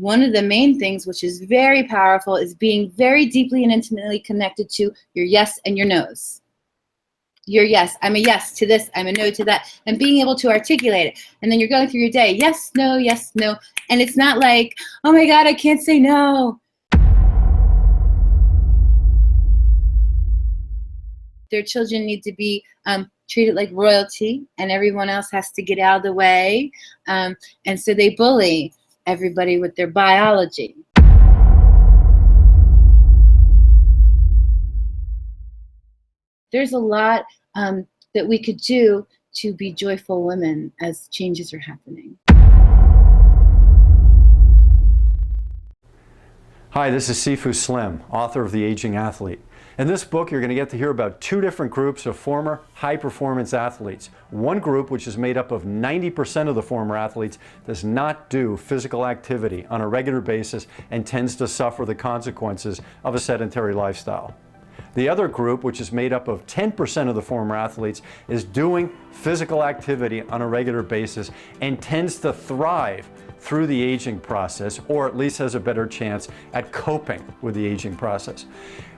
One of the main things, which is very powerful, is being very deeply and intimately connected to your yes and your no's. Your yes, I'm a yes to this, I'm a no to that, and being able to articulate it. And then you're going through your day, yes, no, and it's not like, oh my God, I can't say no. Their children need to be treated like royalty, and everyone else has to get out of the way. And so they bully everybody with their biology. There's a lot that we could do to be joyful women as changes are happening. Hi, this is Sifu Slim, author of The Aging Athlete. In this book, you're going to get to hear about two different groups of former high-performance athletes. One group, which is made up of 90% of the former athletes, does not do physical activity on a regular basis and tends to suffer the consequences of a sedentary lifestyle. The other group, which is made up of 10% of the former athletes, is doing physical activity on a regular basis and tends to thrive through the aging process, or at least has a better chance at coping with the aging process.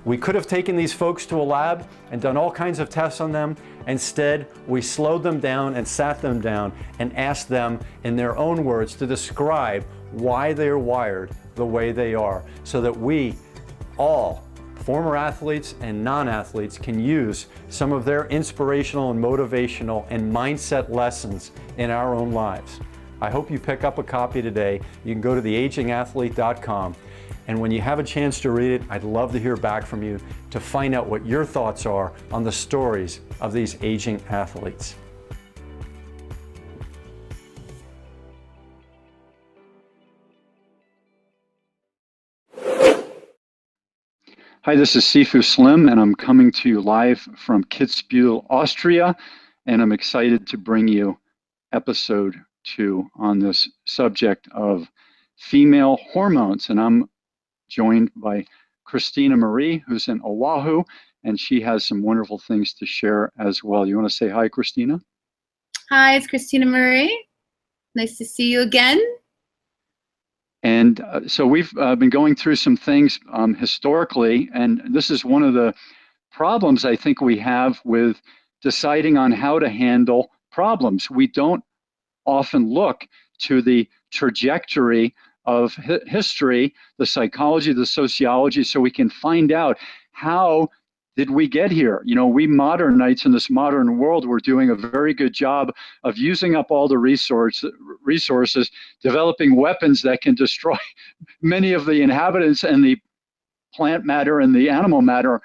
We could have taken these folks to a lab and done all kinds of tests on them. Instead, we slowed them down and sat them down and asked them, in their own words, to describe why they're wired the way they are, so that we all, former athletes and non-athletes, can use some of their inspirational and motivational and mindset lessons in our own lives. I hope you pick up a copy today. You can go to theagingathlete.com, and when you have a chance to read it, I'd love to hear back from you to find out what your thoughts are on the stories of these aging athletes. Hi, this is Sifu Slim, and I'm coming to you live from Kitzbühel, Austria, and I'm excited to bring you episode 2 on this subject of female hormones. And I'm joined by Christina Marie, who's in Oahu, and she has some wonderful things to share as well. You want to say hi, Christina? Hi, it's Christina Marie. Nice to see you again. And so we've been going through some things historically, and this is one of the problems I think we have with deciding on how to handle problems. We don't often look to the trajectory of history, the psychology, the sociology, so we can find out how did we get here. You know, we modernites in this modern world, we're doing a very good job of using up all the resources, developing weapons that can destroy many of the inhabitants and the plant matter and the animal matter,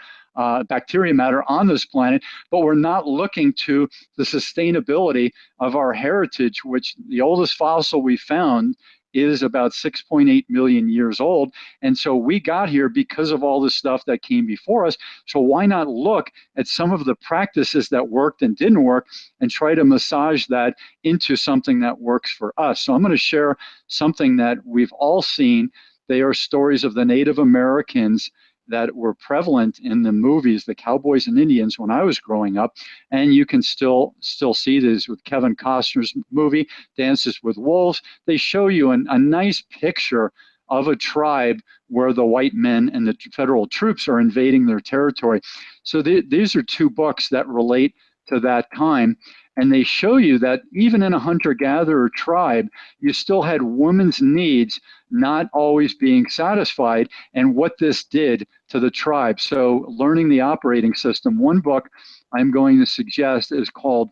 bacteria matter on this planet, but we're not looking to the sustainability of our heritage, which the oldest fossil we found is about 6.8 million years old. And so we got here because of all the stuff that came before us. So why not look at some of the practices that worked and didn't work and try to massage that into something that works for us? So I'm going to share something that we've all seen. They are stories of the Native Americans that were prevalent in the movies, the Cowboys and Indians, when I was growing up. And you can still see this with Kevin Costner's movie, Dances with Wolves. They show you a nice picture of a tribe where the white men and the federal troops are invading their territory. So these are two books that relate to that time. And they show you that even in a hunter-gatherer tribe, you still had women's needs not always being satisfied, and what this did to the tribe. So learning the operating system. One book I'm going to suggest is called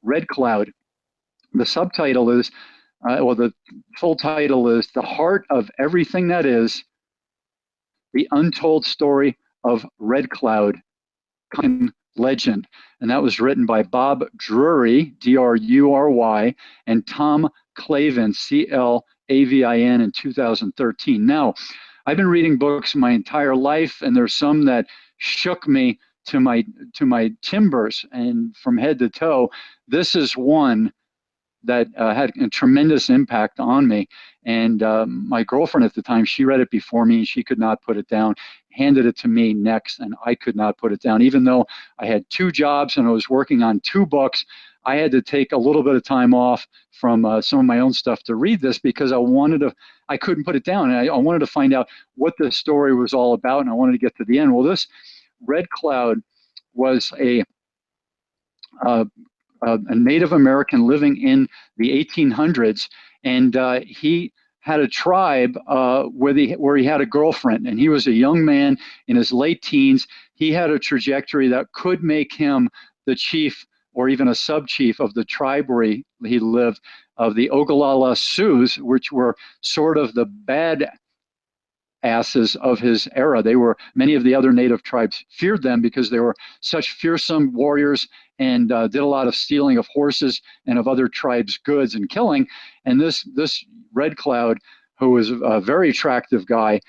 Red Cloud. The subtitle is, the full title is The Heart of Everything That Is, The Untold Story of Red Cloud, Legend. And that was written by Bob Drury, D-R-U-R-Y, and Tom Clavin, C-L-A-V-I-N, in 2013. Now, I've been reading books my entire life, and there's some that shook me to my timbers and from head to toe. This is one that had a tremendous impact on me. And my girlfriend at the time, she read it before me, and she could not put it down, handed it to me next, and I could not put it down. Even though I had 2 jobs and I was working on 2 books, I had to take a little bit of time off from some of my own stuff to read this because I couldn't put it down. And I wanted to find out what the story was all about, and I wanted to get to the end. Well, this Red Cloud was a Native American living in the 1800s, and he had a tribe where he had a girlfriend, and he was a young man in his late teens. He had a trajectory that could make him the chief or even a sub-chief of the tribe where he lived, of the Ogallala Sioux, which were sort of the bad asses of his era. Many of the other native tribes feared them because they were such fearsome warriors and did a lot of stealing of horses and of other tribes' goods and killing. And this Red Cloud, who was a very attractive guy,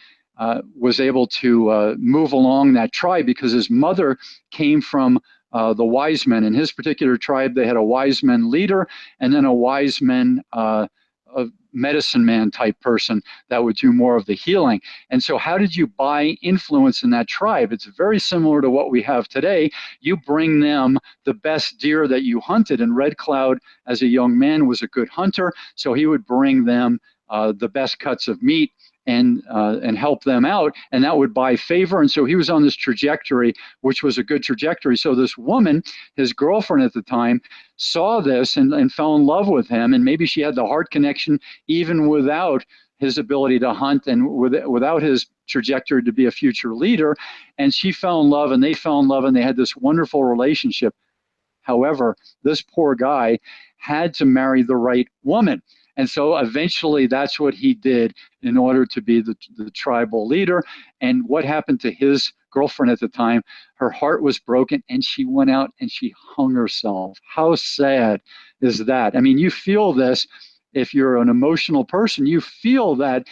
was able to move along that tribe because his mother came from the wise men. In his particular tribe, they had a wise men leader and then a wise men a medicine man type person that would do more of the healing. And so how did you buy influence in that tribe? It's very similar to what we have today. You bring them the best deer that you hunted, and Red Cloud, as a young man, was a good hunter, so he would bring them the best cuts of meat and help them out, and that would buy favor. And so he was on this trajectory, which was a good trajectory. So this woman, his girlfriend at the time, saw this and fell in love with him, and maybe she had the heart connection even without his ability to hunt and without his trajectory to be a future leader. And she fell in love, and they fell in love, and they had this wonderful relationship. However, this poor guy had to marry the right woman. And so eventually that's what he did in order to be the tribal leader. And what happened to his girlfriend at the time? Her heart was broken, and she went out and she hung herself. How sad is that? I mean, you feel this. If you're an emotional person, you feel that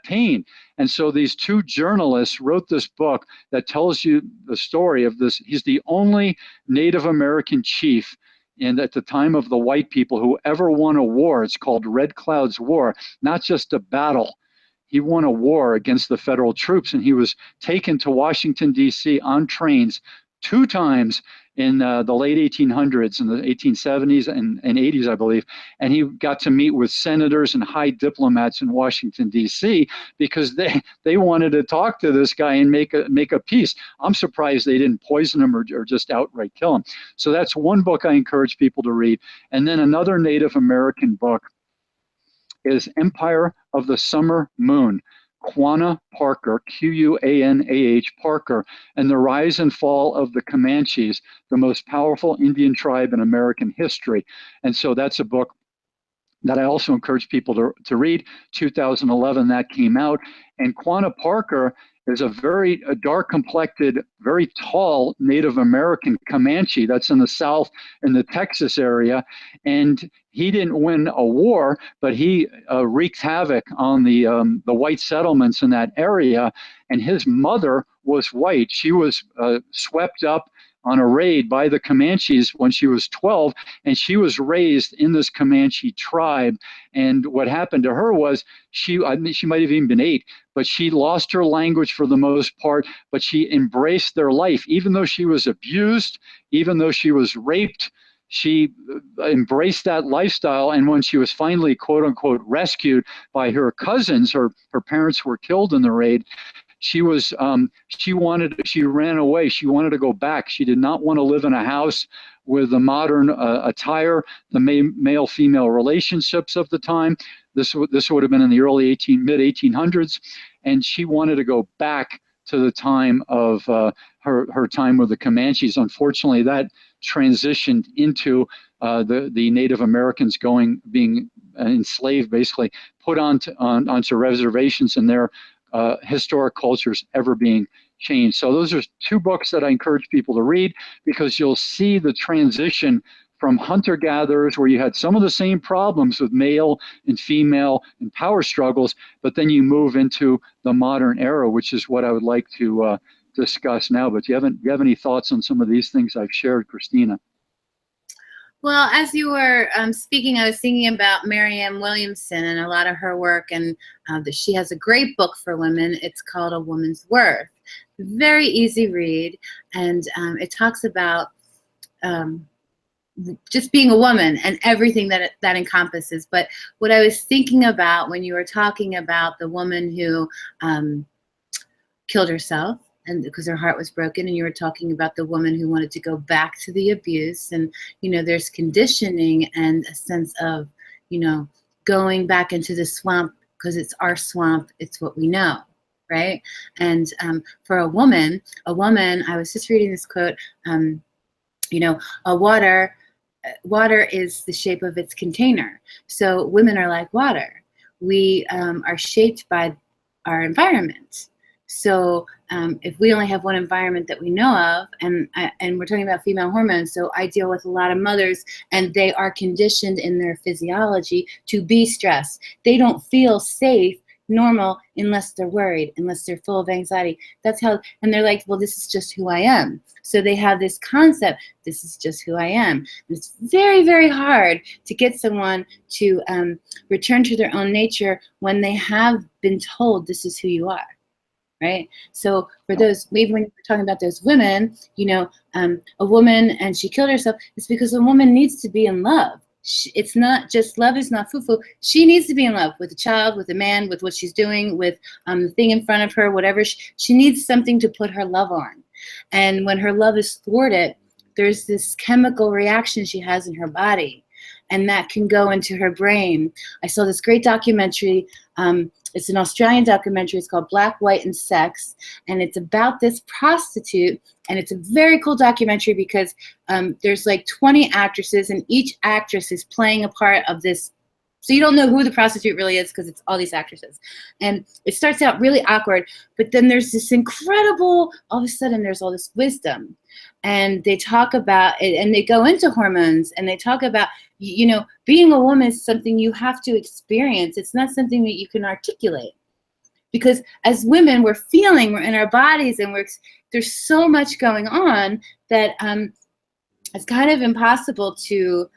pain. And so these two journalists wrote this book that tells you the story of this. He's the only Native American chief at the time of the white people who ever won a war. It's called Red Cloud's War, not just a battle. He won a war against the federal troops, and he was taken to Washington, D.C. on trains 2 times in the late 1800s, in the 1870s and 80s, I believe. And he got to meet with senators and high diplomats in Washington, D.C., because they wanted to talk to this guy and make a peace. I'm surprised they didn't poison him or just outright kill him. So that's one book I encourage people to read. And then another Native American book is Empire of the Summer Moon. Quanah Parker, Quanah Parker, and the Rise and Fall of the Comanches, the most powerful Indian tribe in American history. And so that's a book that I also encourage people to read. 2011, that came out. And Quanah Parker is a dark-complected, very tall Native American Comanche that's in the South, in the Texas area. And he didn't win a war, but he wreaked havoc on the white settlements in that area. And his mother was white. She was swept up on a raid by the Comanches when she was 12, and she was raised in this Comanche tribe. And what happened to her was she might have even been 8, but she lost her language for the most part, but she embraced their life. Even though she was abused, even though she was raped, she embraced that lifestyle. And when she was finally, quote unquote, rescued by her cousins, her parents were killed in the raid, she ran away. She wanted to go back. She did not want to live in a house with the modern attire, the male-female relationships of the time. This would have been in the mid 1800s, and she wanted to go back to the time of her time with the Comanches. Unfortunately, that transitioned into the Native Americans being enslaved, basically put onto reservations, and their historic cultures ever being changed. So those are 2 books that I encourage people to read, because you'll see the transition from hunter-gatherers, where you had some of the same problems with male and female and power struggles, but then you move into the modern era, which is what I would like to discuss now. But do you have any thoughts on some of these things I've shared, Christina? Well, as you were speaking, I was thinking about Marianne Williamson and a lot of her work, and that she has a great book for women. It's called A Woman's Worth. Very easy read, and it talks about just being a woman and everything that encompasses. But what I was thinking about when you were talking about the woman who killed herself and because her heart was broken, and you were talking about the woman who wanted to go back to the abuse, and there's conditioning and a sense of going back into the swamp because it's our swamp, it's what we know, right? And for a woman, I was just reading this quote, a water is the shape of its container. So women are like water. We are shaped by our environment. So if we only have one environment that we know of, and we're talking about female hormones, so I deal with a lot of mothers, and they are conditioned in their physiology to be stressed. They don't feel safe, normal, unless they're worried, unless they're full of anxiety. That's how, and they're like, well, this is just who I am. So they have this concept, this is just who I am. And it's very, very hard to get someone to return to their own nature when they have been told this is who you are. Right? So for those, even when you're talking about those women, a woman and she killed herself, it's because a woman needs to be in love. It's not just, love is not foo-foo. She needs to be in love with a child, with a man, with what she's doing, with the thing in front of her, whatever. She needs something to put her love on. And when her love is thwarted, there's this chemical reaction she has in her body, and that can go into her brain. I saw this great documentary. It's an Australian documentary. It's called Black, White, and Sex. And it's about this prostitute. And it's a very cool documentary because there's like 20 actresses, and each actress is playing a part of this. So you don't know who the prostitute really is because it's all these actresses. And it starts out really awkward, but then there's this incredible, all of a sudden there's all this wisdom. And they talk about it, and they go into hormones, and they talk about, being a woman is something you have to experience. It's not something that you can articulate. Because as women, we're in our bodies, and there's so much going on that it's kind of impossible to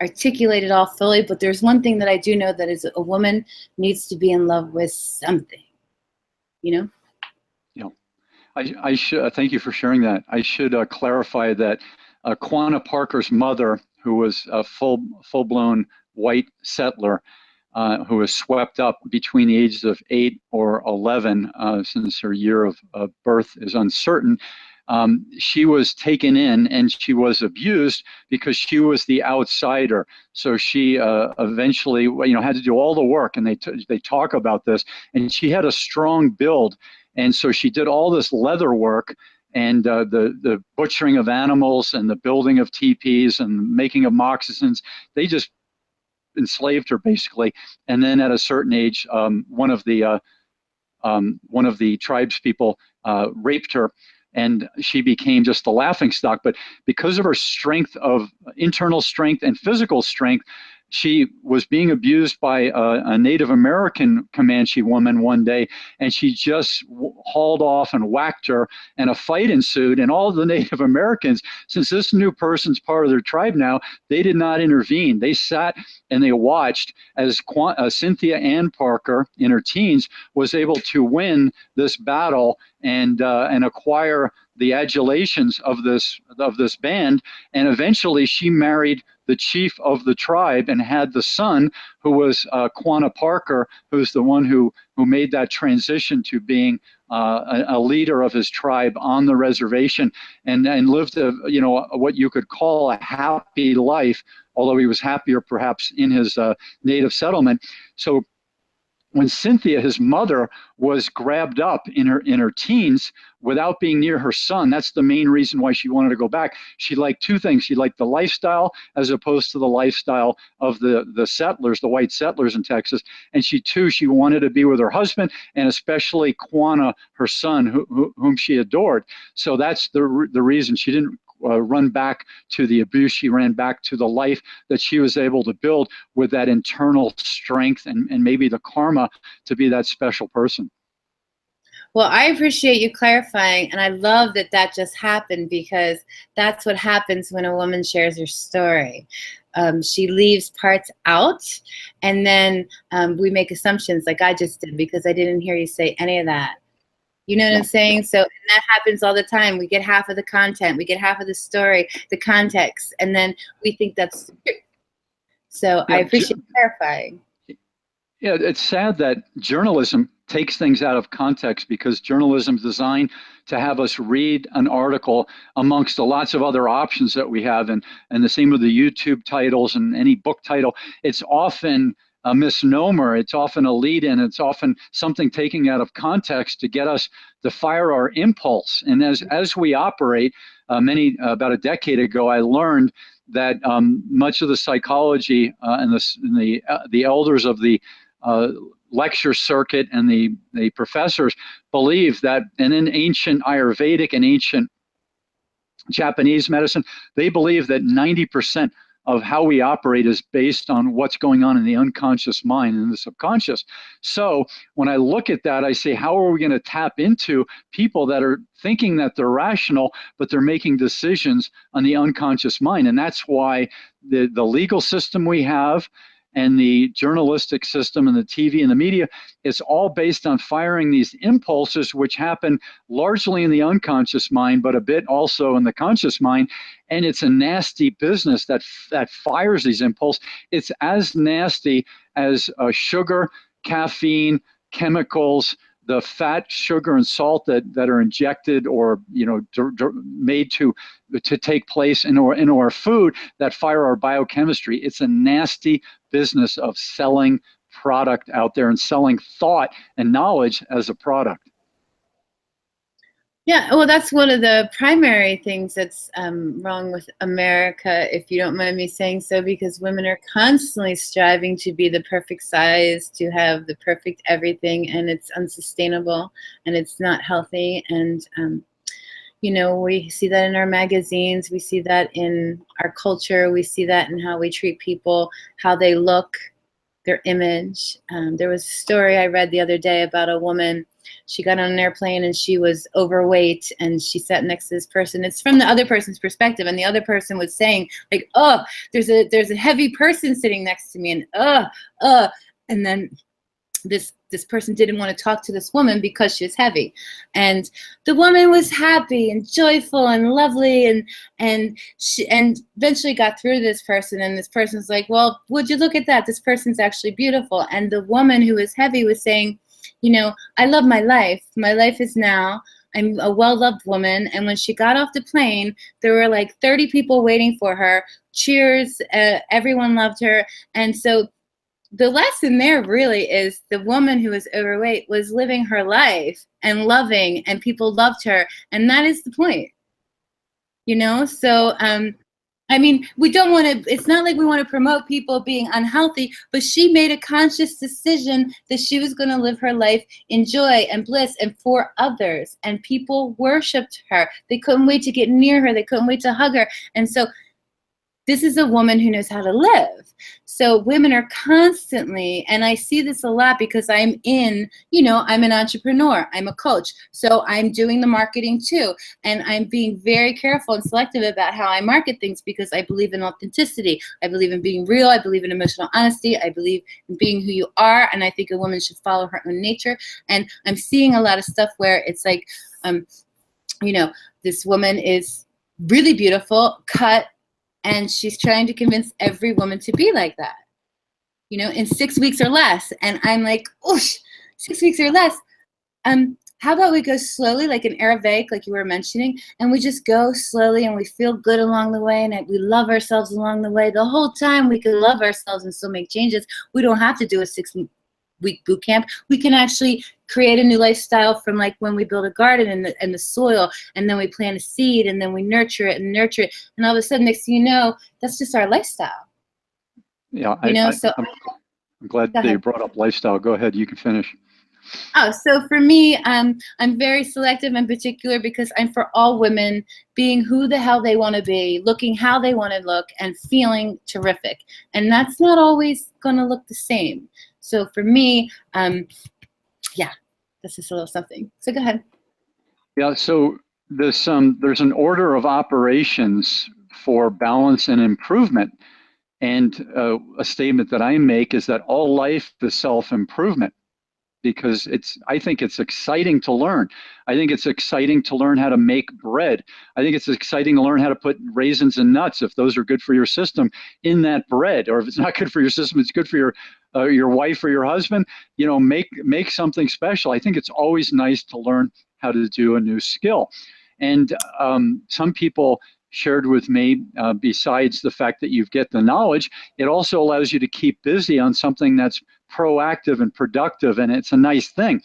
articulate it all fully. But there's one thing that I do know, that is a woman needs to be in love with something, Yeah. I should thank you for sharing that. I should clarify that Quanah Parker's mother, who was a full-blown white settler, who was swept up between the ages of 8 or 11, since her year of birth is uncertain. She was taken in, and she was abused because she was the outsider. So she eventually, had to do all the work, and they talk about this. And she had a strong build, and so she did all this leather work, and the butchering of animals, and the building of teepees, and making of moccasins. They just enslaved her basically. And then at a certain age, one of the tribes people raped her, and she became just the laughingstock. But because of her strength, of internal strength and physical strength, she was being abused by a Native American Comanche woman one day, and she just hauled off and whacked her, and a fight ensued. And all the Native Americans, since this new person's part of their tribe now, they did not intervene. They sat and they watched as Cynthia Ann Parker, in her teens, was able to win this battle and acquire the adulations of this band. And eventually she married the chief of the tribe and had the son, who was Quanah Parker, who's the one who made that transition to being a leader of his tribe on the reservation, and lived what you could call a happy life, although he was happier perhaps in his native settlement. So when Cynthia, his mother, was grabbed up in her teens without being near her son, that's the main reason why she wanted to go back. She liked two things. She liked the lifestyle as opposed to the lifestyle of the settlers, the white settlers in Texas. And she wanted to be with her husband, and especially Quanah, her son, whom she adored. So that's the reason she didn't run back to the abuse. She ran back to the life that she was able to build with that internal strength and maybe the karma to be that special person. Well, I appreciate you clarifying, and I love that just happened, because that's what happens when a woman shares her story. She leaves parts out, and then we make assumptions like I just did, because I didn't hear you say any of that. You know what I'm saying? So, and that happens all the time. We get half of the content, we get half of the story, the context, and then we think that's true. So I appreciate clarifying. Yeah, it's sad that journalism takes things out of context, because journalism is designed to have us read an article amongst the lots of other options that we have. And the same with the YouTube titles and any book title. It's often a misnomer. It's often a lead-in. It's often something taken out of context to get us to fire our impulse. And as we operate, about a decade ago, I learned that much of the psychology and the elders of the lecture circuit and the professors believe that, and in ancient Ayurvedic and ancient Japanese medicine, they believe that 90% of how we operate is based on what's going on in the unconscious mind and the subconscious. So when I look at that, I say, how are we going to tap into people that are thinking that they're rational, but they're making decisions on the unconscious mind? And that's why the legal system we have, and the journalistic system and the TV and the media, it's all based on firing these impulses, which happen largely in the unconscious mind, but a bit also in the conscious mind. And it's a nasty business that fires these impulses. It's as nasty as sugar, caffeine, chemicals, the fat, sugar, and salt that are injected or made to take place in our food that fire our biochemistry. It's a nasty business of selling product out there and selling thought and knowledge as a product. Yeah, well, that's one of the primary things that's wrong with America, if you don't mind me saying so, because women are constantly striving to be the perfect size, to have the perfect everything, and it's unsustainable and it's not healthy. And, we see that in our magazines, we see that in our culture, we see that in how we treat people, how they look, their image. There was a story I read the other day about a woman. She got on an airplane and she was overweight and she sat next to this person. It's from the other person's perspective, and the other person was saying, like, oh, there's a heavy person sitting next to me, and and then this person didn't want to talk to this woman because she was heavy. And the woman was happy and joyful and lovely, and she eventually got through to this person, and this person's like, well, would you look at that? This person's actually beautiful. And the woman who was heavy was saying, I love my life. My life is now. I'm a well-loved woman. And when she got off the plane, there were like 30 people waiting for her. Cheers. Everyone loved her. And so the lesson there really is the woman who was overweight was living her life and loving, and people loved her. And that is the point, So, we don't want to, it's not like we want to promote people being unhealthy, but she made a conscious decision that she was going to live her life in joy and bliss and for others. And people worshiped her. They couldn't wait to get near her. They couldn't wait to hug her. And so this is a woman who knows how to live. So women are constantly, and I see this a lot because I'm I'm an entrepreneur, I'm a coach. So I'm doing the marketing too. And I'm being very careful and selective about how I market things because I believe in authenticity. I believe in being real. I believe in emotional honesty. I believe in being who you are. And I think a woman should follow her own nature. And I'm seeing a lot of stuff where it's like, this woman is really beautiful, cut, and she's trying to convince every woman to be like that, in 6 weeks or less. And I'm like, oosh, 6 weeks or less. How about we go slowly, like an Ayurvedic, like you were mentioning, and we just go slowly and we feel good along the way, and we love ourselves along the way. The whole time we can love ourselves and still make changes. We don't have to do a 6-week boot camp. We can actually create a new lifestyle from like when we build a garden and the soil, and then we plant a seed, and then we nurture it, and all of a sudden, next thing you know, that's just our lifestyle. Yeah, I'm glad that you brought up lifestyle. Go ahead, you can finish. Oh, so for me, I'm very selective and particular because I'm for all women being who the hell they want to be, looking how they want to look, and feeling terrific. And that's not always going to look the same. So for me, that's just a little something. So go ahead. Yeah, so there's an order of operations for balance and improvement. And a statement that I make is that all life is self-improvement. because I think it's exciting to learn. I think it's exciting to learn how to make bread. I think it's exciting to learn how to put raisins and nuts, if those are good for your system, in that bread. Or if it's not good for your system, it's good for your wife or your husband. Make something special. I think it's always nice to learn how to do a new skill. And some people shared with me, besides the fact that you get the knowledge, it also allows you to keep busy on something that's proactive and productive, and it's a nice thing.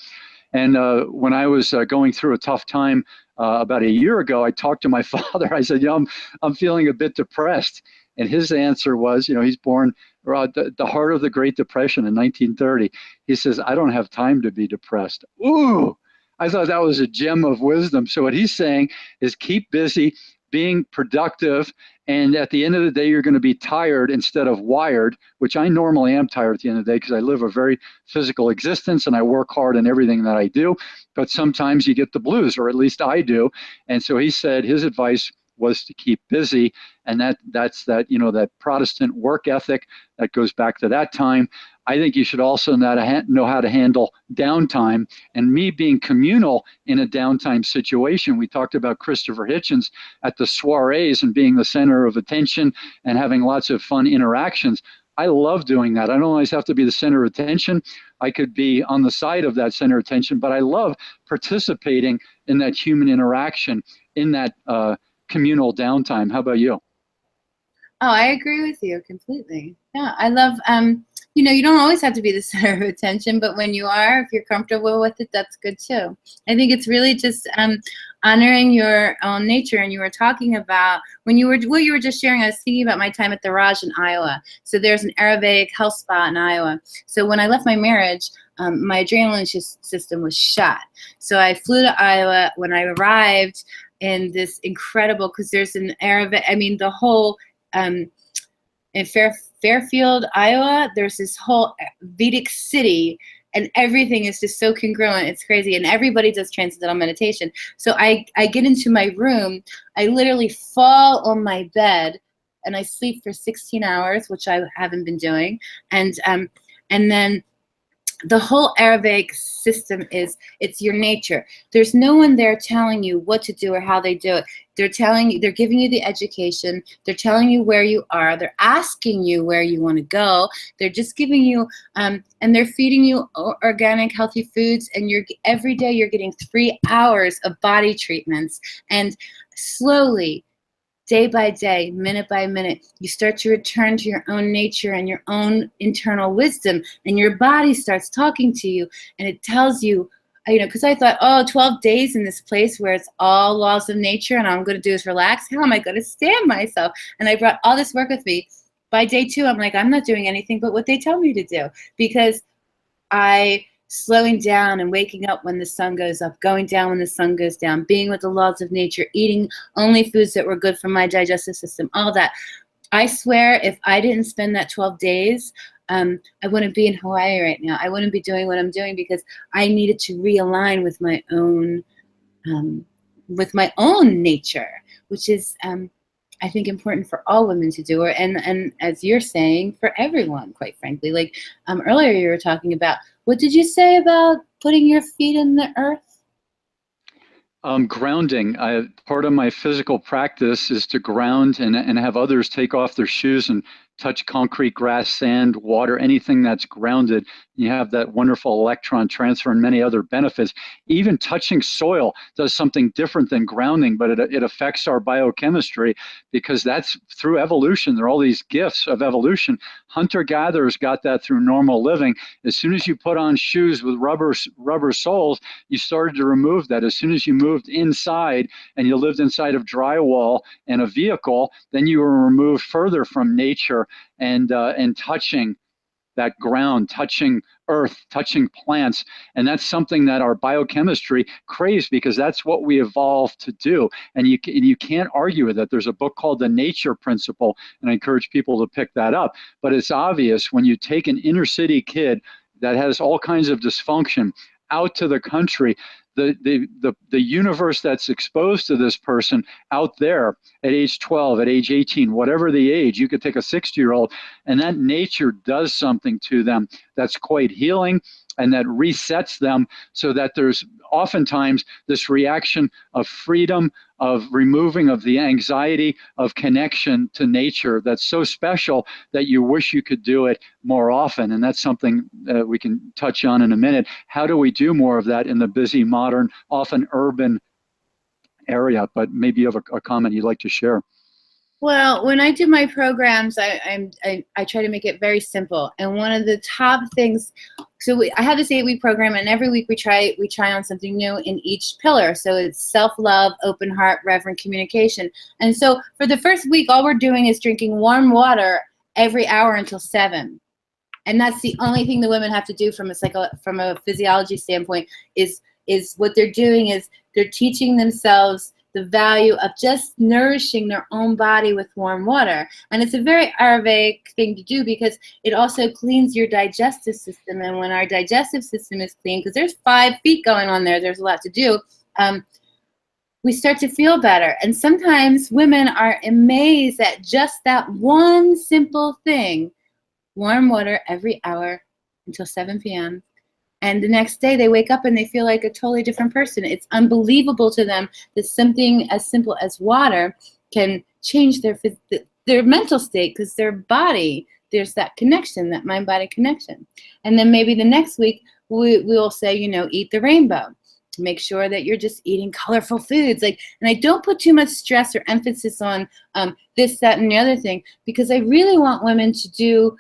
And when I was going through a tough time about a year ago, I talked to my father. I said, I'm feeling a bit depressed. And his answer was, he's born the heart of the Great Depression in 1930. He says, I don't have time to be depressed. Ooh, I thought that was a gem of wisdom. So what he's saying is keep busy, being productive, and at the end of the day, you're going to be tired instead of wired, which I normally am tired at the end of the day because I live a very physical existence and I work hard in everything that I do. But sometimes you get the blues, or at least I do. And so he said his advice was to keep busy, and that's that Protestant work ethic that goes back to that time. I think you should also know how to handle downtime, and me being communal in a downtime situation. We talked about Christopher Hitchens at the soirees and being the center of attention and having lots of fun interactions. I love doing that. I don't always have to be the center of attention. I could be on the side of that center of attention, but I love participating in that human interaction, in that communal downtime. How about you? Oh, I agree with you completely. Yeah, I love, you don't always have to be the center of attention, but when you are, if you're comfortable with it, that's good too. I think it's really just honoring your own nature. And you were talking about, what you were just sharing, I was thinking about my time at the Raj in Iowa. So there's an Ayurvedic health spa in Iowa. So when I left my marriage, my adrenaline system was shot. So I flew to Iowa. When I arrived in this incredible, because there's an Ayurveda, the whole, in Fairfield, Iowa, there's this whole Vedic city, and everything is just so congruent. It's crazy, and everybody does transcendental meditation. So I get into my room, I literally fall on my bed, and I sleep for 16 hours, which I haven't been doing, and then the whole Ayurvedic system it's your nature. There's no one there telling you what to do or how they do it. They're giving you the education. They're telling you where you are. They're asking you where you want to go. They're just giving you, and they're feeding you organic, healthy foods. And every day you're getting 3 hours of body treatments. And slowly, day by day, minute by minute, you start to return to your own nature and your own internal wisdom, and your body starts talking to you, and it tells you, because I thought, 12 days in this place where it's all laws of nature and all I'm going to do is relax. How am I going to stand myself? And I brought all this work with me. By day 2, I'm like, I'm not doing anything but what they tell me to do, because slowing down and waking up when the sun goes up, going down when the sun goes down, being with the laws of nature, eating only foods that were good for my digestive system, all that. I swear, if I didn't spend that 12 days, I wouldn't be in Hawaii right now. I wouldn't be doing what I'm doing, because I needed to realign with my own nature, which is, I think, important for all women to do, and as you're saying, for everyone, quite frankly. Like earlier you were talking about, what did you say about putting your feet in the earth? Grounding. Part of my physical practice is to ground and have others take off their shoes and touch concrete, grass, sand, water, anything that's grounded. You have that wonderful electron transfer and many other benefits. Even touching soil does something different than grounding, but it affects our biochemistry, because that's through evolution. There are all these gifts of evolution. Hunter-gatherers got that through normal living. As soon as you put on shoes with rubber soles, you started to remove that. As soon as you moved inside and you lived inside of drywall and a vehicle, then you were removed further from nature and touching that ground, touching earth, touching plants. And that's something that our biochemistry craves, because that's what we evolved to do. And you can't argue with it. There's a book called The Nature Principle, and I encourage people to pick that up. But it's obvious when you take an inner city kid that has all kinds of dysfunction out to the country, the universe that's exposed to this person out there at age 12, at age 18, whatever the age, you could take a 60-year-old, and that nature does something to them that's quite healing and that resets them, so that there's oftentimes this reaction of freedom, of removing of the anxiety, of connection to nature that's so special that you wish you could do it more often. And that's something we can touch on in a minute. How do we do more of that in the busy, modern, often urban area? But maybe you have a comment you'd like to share. Well, when I do my programs, I try to make it very simple. And one of the top things, I have this 8-week program, and every week we try on something new in each pillar. So it's self-love, open heart, reverent communication. And so for the first week, all we're doing is drinking warm water every hour until 7. And that's the only thing the women have to do from a physiology standpoint is what they're doing is they're teaching themselves the value of just nourishing their own body with warm water. And it's a very Ayurvedic thing to do because it also cleans your digestive system. And when our digestive system is clean, because there's 5 feet going on there's a lot to do, we start to feel better. And sometimes women are amazed at just that one simple thing, warm water every hour until 7 p.m. And the next day they wake up and they feel like a totally different person. It's unbelievable to them that something as simple as water can change their mental state, because their body, there's that connection, that mind-body connection. And then maybe the next week we'll say, eat the rainbow. Make sure that you're just eating colorful foods. And I don't put too much stress or emphasis on this, that, and the other thing, because I really want women to do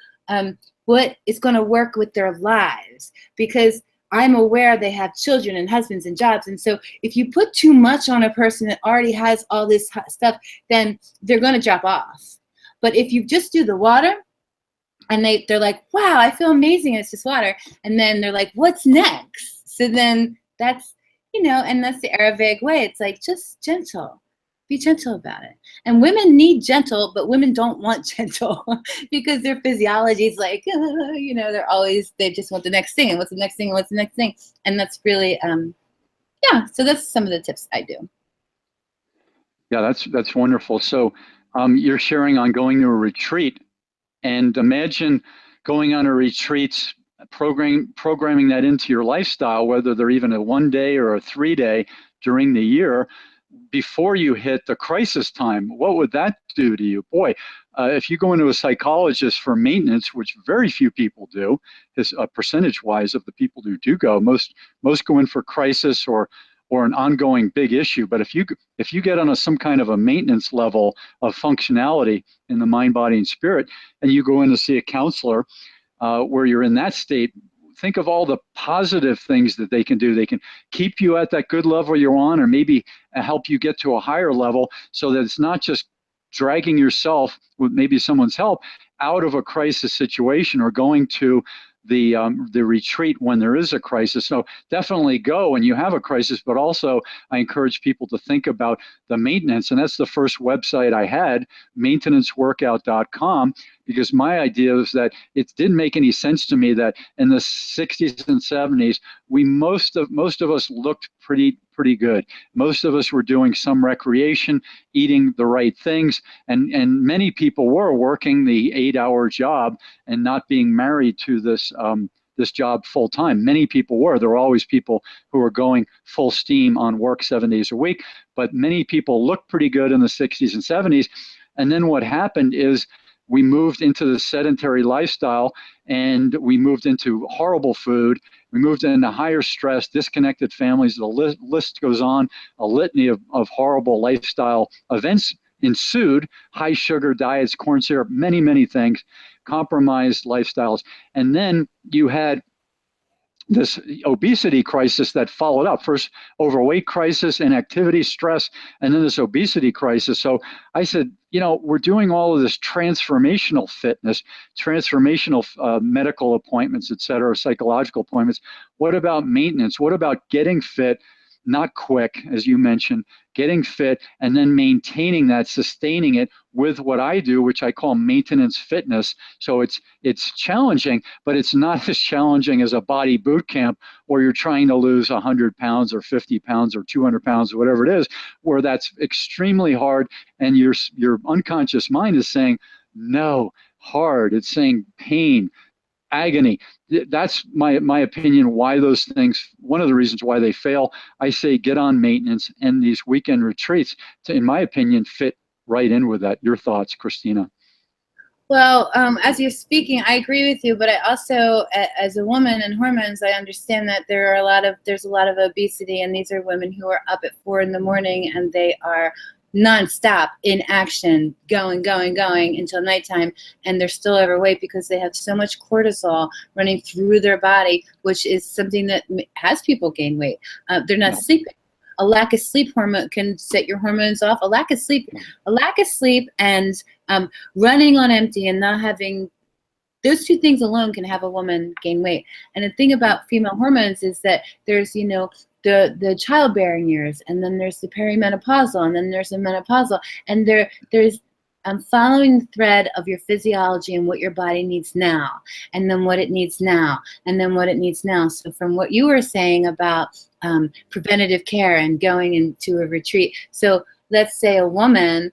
what is going to work with their lives, because I'm aware they have children and husbands and jobs. And so if you put too much on a person that already has all this stuff, then they're going to drop off. But if you just do the water and they're like, wow, I feel amazing, it's just water. And then they're like, what's next? So then that's, and that's the Ayurvedic way. It's like, just gentle. Be gentle about it. And women need gentle, but women don't want gentle because their physiology is like, they just want the next thing. And what's the next thing? And what's the next thing? And that's really, so that's some of the tips I do. Yeah, that's wonderful. So you're sharing on going to a retreat, and imagine going on a retreat, programming that into your lifestyle, whether they're even a 1-day or a 3-day during the year, before you hit the crisis time. What would that do to you? Boy, if you go into a psychologist for maintenance, which very few people do, is percentage-wise of the people who do go, most go in for crisis or an ongoing big issue. But if you get on some kind of a maintenance level of functionality in the mind, body, and spirit, and you go in to see a counselor where you're in that state, think of all the positive things that they can do. They can keep you at that good level you're on, or maybe help you get to a higher level, so that it's not just dragging yourself with maybe someone's help out of a crisis situation, or going to the retreat when there is a crisis. So definitely go when you have a crisis, but also I encourage people to think about the maintenance. And that's the first website I had, maintenanceworkout.com, because my idea is that it didn't make any sense to me that in the 60s and 70s, most of us looked pretty good. Most of us were doing some recreation, eating the right things, and many people were working the 8-hour job and not being married to this job full time. Many people were. There were always people who were going full steam on work 7 days a week, but many people looked pretty good in the 60s and 70s. And then what happened is we moved into the sedentary lifestyle, and we moved into horrible food. We moved into higher stress, disconnected families. The list goes on. A litany of horrible lifestyle events ensued: high sugar diets, corn syrup, many, many things, compromised lifestyles. And then you had this obesity crisis that followed up. First, overweight crisis, inactivity, stress, and then this obesity crisis. So I said, we're doing all of this transformational fitness, transformational medical appointments, et cetera, psychological appointments. What about maintenance? What about getting fit? Not quick, as you mentioned, getting fit and then maintaining that, sustaining it with what I do, which I call maintenance fitness. So it's challenging, but it's not as challenging as a body boot camp where you're trying to lose 100 pounds or 50 pounds or 200 pounds or whatever it is, where that's extremely hard. And your unconscious mind is saying, no, hard. It's saying pain, agony. That's my opinion why those things, one of the reasons why they fail. I say get on maintenance, and these weekend retreats, in my opinion, fit right in with that. Your thoughts, Christina? Well, as you're speaking, I agree with you, but I also, as a woman in hormones, I understand that there's a lot of obesity, and these are women who are up at 4 in the morning, and they are nonstop in action, going until nighttime, and they're still overweight because they have so much cortisol running through their body, which is something that has people gain weight. They're not sleeping. A lack of sleep hormone can set your hormones off. A lack of sleep, and running on empty and not having, those two things alone can have a woman gain weight. And the thing about female hormones is that there's, the childbearing years, and then there's the perimenopausal, and then there's the menopausal, and there's following the thread of your physiology and what your body needs now, and then what it needs now, and then what it needs now. So from what you were saying about preventative care and going into a retreat, so let's say a woman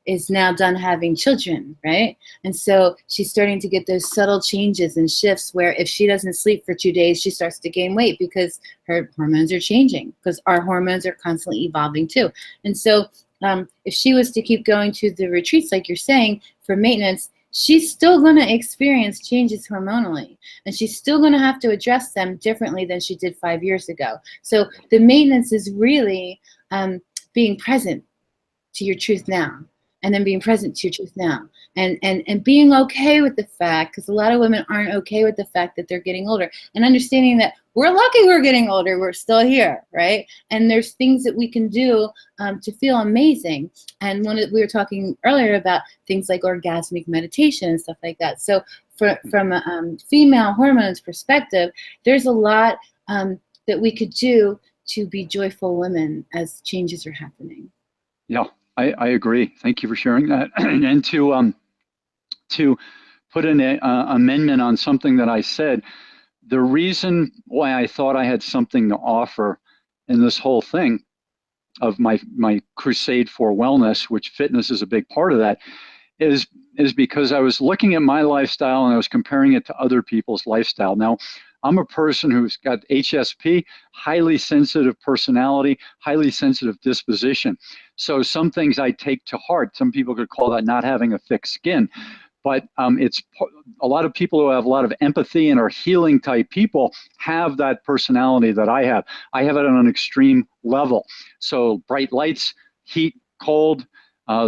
is now done having children, right? And so she's starting to get those subtle changes and shifts where if she doesn't sleep for 2 days, she starts to gain weight because her hormones are changing, because our hormones are constantly evolving too. And so if she was to keep going to the retreats, like you're saying, for maintenance, she's still going to experience changes hormonally, and she's still going to have to address them differently than she did 5 years ago. So the maintenance is really being present to your truth now, and then being present to your truth now, and being okay with the fact, because a lot of women aren't okay with the fact that they're getting older, and understanding that we're lucky we're getting older, we're still here, right? And there's things that we can do to feel amazing. And we were talking earlier about things like orgasmic meditation and stuff like that. So from a female hormones perspective, there's a lot that we could do to be joyful women as changes are happening. Yeah. I agree. Thank you for sharing that. And to put an amendment on something that I said, the reason why I thought I had something to offer in this whole thing of my crusade for wellness, which fitness is a big part of that, is because I was looking at my lifestyle and I was comparing it to other people's lifestyle. Now, I'm a person who's got HSP, highly sensitive personality, highly sensitive disposition. So some things I take to heart. Some people could call that not having a thick skin. But it's a lot of people who have a lot of empathy and are healing type people have that personality that I have. I have it on an extreme level. So bright lights, heat, cold,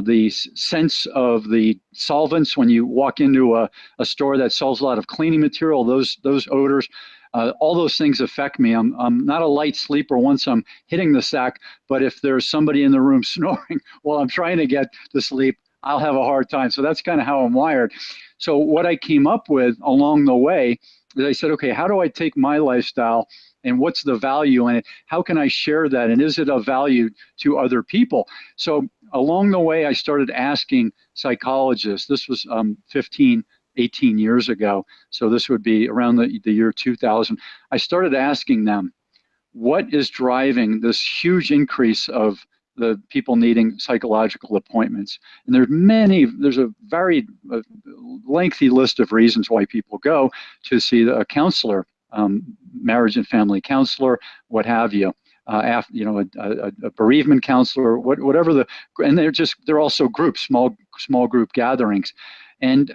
the sense of the solvents when you walk into a store that sells a lot of cleaning material, those odors, all those things affect me. I'm not a light sleeper once I'm hitting the sack, but if there's somebody in the room snoring while I'm trying to get to sleep, I'll have a hard time. So that's kind of how I'm wired. So what I came up with along the way is I said, okay, how do I take my lifestyle and what's the value in it? How can I share that? And is it of value to other people? So along the way, I started asking psychologists. This was 18 years ago. So this would be around the year 2000. I started asking them, what is driving this huge increase of the people needing psychological appointments? And there's a very lengthy list of reasons why people go to see a counselor, marriage and family counselor, what have you. A bereavement counselor, whatever and they're also groups, small group gatherings. And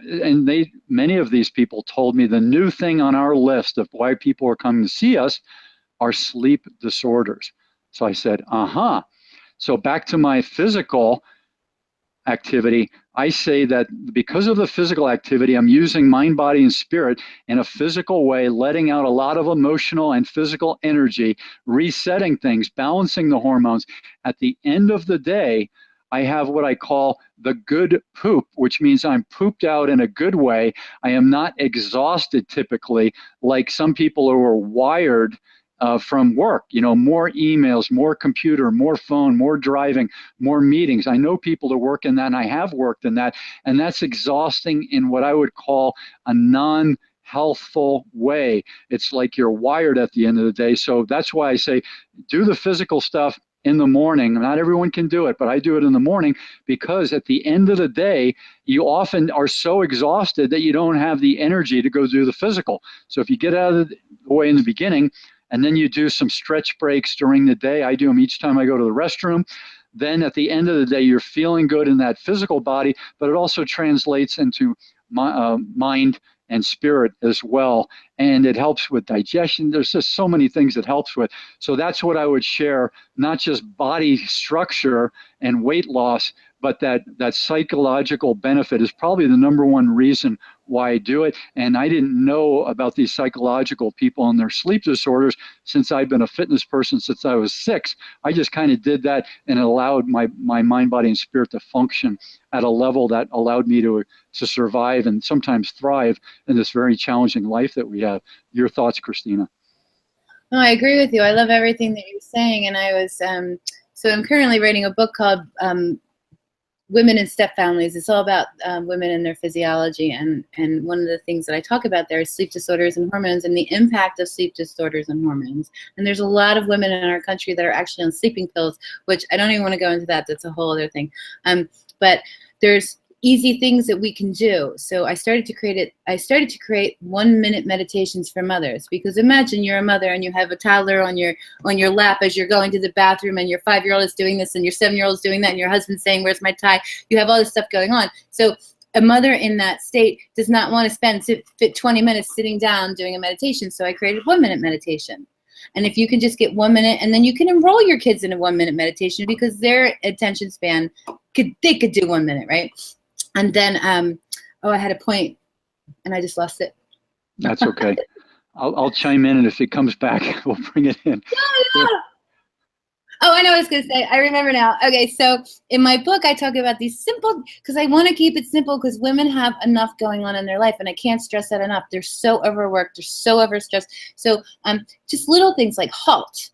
many of these people told me the new thing on our list of why people are coming to see us are sleep disorders. So I said, So back to my physical activity, I say that because of the physical activity, I'm using mind, body, and spirit in a physical way, letting out a lot of emotional and physical energy, resetting things, balancing the hormones. At the end of the day, I have what I call the good poop, which means I'm pooped out in a good way. I am not exhausted typically, like some people who are wired from work, more emails, more computer, more phone, more driving, more meetings. I know people who work in that, and I have worked in that, and that's exhausting in what I would call a non-healthful way. It's like you're wired at the end of the day. So that's why I say do the physical stuff in the morning. Not everyone can do it, but I do it in the morning because at the end of the day, you often are so exhausted that you don't have the energy to go do the physical. So if you get out of the way in the beginning, and then you do some stretch breaks during the day, I do them each time I go to the restroom. Then at the end of the day, you're feeling good in that physical body, but it also translates into mind and spirit as well. And it helps with digestion. There's just so many things it helps with. So that's what I would share, not just body structure and weight loss, but that psychological benefit is probably the number one reason why I do it. And I didn't know about these psychological people and their sleep disorders since I've been a fitness person since I was 6. I just kind of did that, and it allowed my mind, body, and spirit to function at a level that allowed me to survive and sometimes thrive in this very challenging life that we have. Your thoughts, Christina? No, I agree with you. I love everything that you're saying. And I was, so I'm currently writing a book called Women in Step Families. It's all about women and their physiology. And one of the things that I talk about there is sleep disorders and hormones and the impact of sleep disorders and hormones. And there's a lot of women in our country that are actually on sleeping pills, which I don't even want to go into that. That's a whole other thing. But there's easy things that we can do. So I started to create 1-minute meditations for mothers, because imagine you're a mother and you have a toddler on your lap as you're going to the bathroom, and your 5-year-old is doing this and your 7-year-old is doing that, and your husband's saying, "Where's my tie?" You have all this stuff going on. So a mother in that state does not want to spend 20 minutes sitting down doing a meditation. So I created 1-minute meditation. And if you can just get 1 minute, and then you can enroll your kids in a 1-minute meditation, because their attention span they could do 1 minute, right? And then, I had a point, and I just lost it. That's okay. I'll chime in, and if it comes back, we'll bring it in. No. Oh, I know what I was going to say. I remember now. Okay, so in my book, I talk about these simple, because I want to keep it simple, because women have enough going on in their life, and I can't stress that enough. They're so overworked. They're so overstressed. So just little things like halt.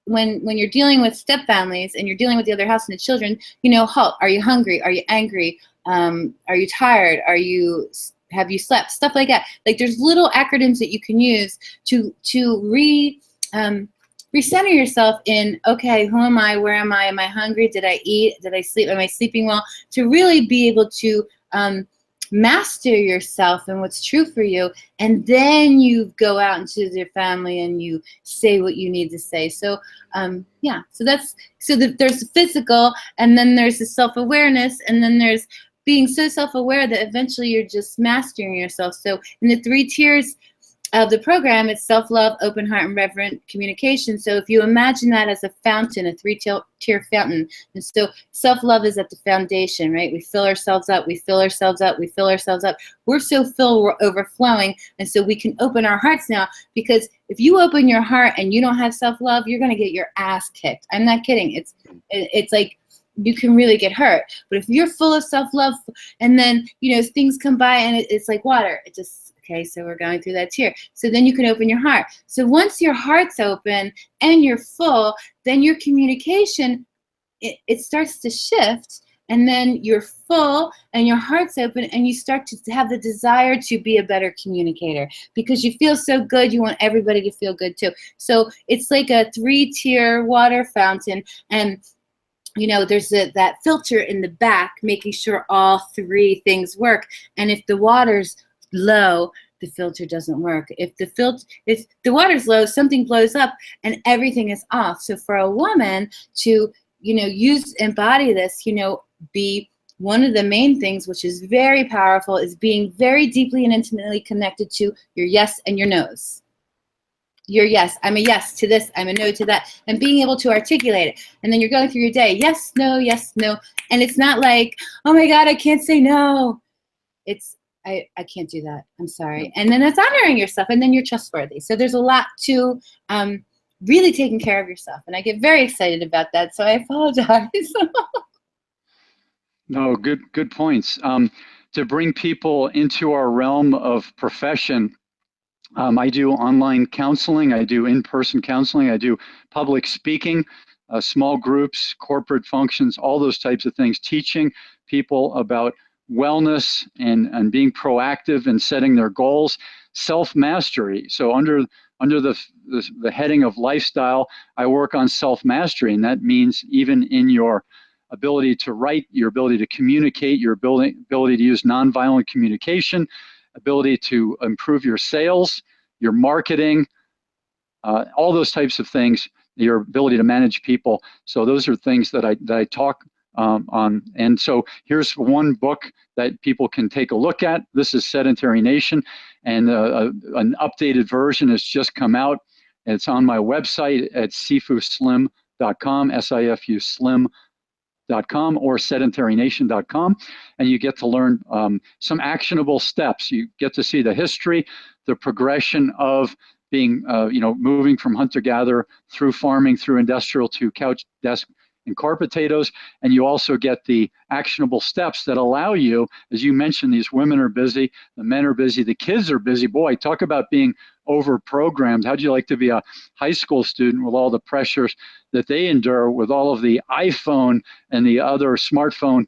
When you're dealing with step families and you're dealing with the other house and the children, halt. Are you hungry? Are you angry? Are you tired? Have you slept? Stuff like that. Like, there's little acronyms that you can use to recenter yourself in, okay, who am I? Where am I? Am I hungry? Did I eat? Did I sleep? Am I sleeping well? To really be able to master yourself and what's true for you, and then you go out into your family and you say what you need to say. So there's the physical, and then there's the self-awareness, and then there's being so self-aware that eventually you're just mastering yourself. So in the 3 tiers of the program, it's self-love, open heart, and reverent communication. So if you imagine that as a fountain, a 3-tier fountain, and so self-love is at the foundation, right? We fill ourselves up, we fill ourselves up, we fill ourselves up. We're so filled, we're overflowing, and so we can open our hearts now, because if you open your heart and you don't have self-love, you're gonna get your ass kicked. I'm not kidding. It's like, you can really get hurt. But if you're full of self-love, and then things come by and it's like water, it just, okay, so we're going through that tier. So then you can open your heart. So once your heart's open and you're full, then your communication, it starts to shift, and then you're full and your heart's open, and you start to have the desire to be a better communicator, because you feel so good, you want everybody to feel good too. So it's like a 3-tier water fountain, and there's that filter in the back making sure all 3 things work. And if the water's low, the filter doesn't work. If the water's low, something blows up and everything is off. So for a woman to embody this, be one of the main things, which is very powerful, is being very deeply and intimately connected to your yes and your no's. Your yes, I'm a yes to this, I'm a no to that, and being able to articulate it. And then you're going through your day, yes, no, and it's not like, oh my God, I can't say no. It's, I can't do that, I'm sorry. And then it's honoring yourself, and then you're trustworthy. So there's a lot to really taking care of yourself, and I get very excited about that, so I apologize. No, good points. To bring people into our realm of profession, I do online counseling, I do in-person counseling, I do public speaking, small groups, corporate functions, all those types of things, teaching people about wellness and being proactive and setting their goals, self-mastery. So under the heading of lifestyle, I work on self-mastery, and that means even in your ability to write, your ability to communicate, your ability to use nonviolent communication, ability to improve your sales, your marketing, all those types of things, your ability to manage people. So those are things that I talk on. And so here's one book that people can take a look at. This is Sedentary Nation, and an updated version has just come out. It's on my website at sifuslim.com, S-I-F-U slim.com, or sedentarynation.com, and you get to learn some actionable steps. You get to see the history, the progression of being, moving from hunter-gatherer through farming, through industrial, to couch, desk, and carpet potatoes. And you also get the actionable steps that allow you, as you mentioned, these women are busy, the men are busy, the kids are busy. Boy, talk about being over-programmed. How'd you like to be a high school student with all the pressures that they endure, with all of the iPhone and the other smartphone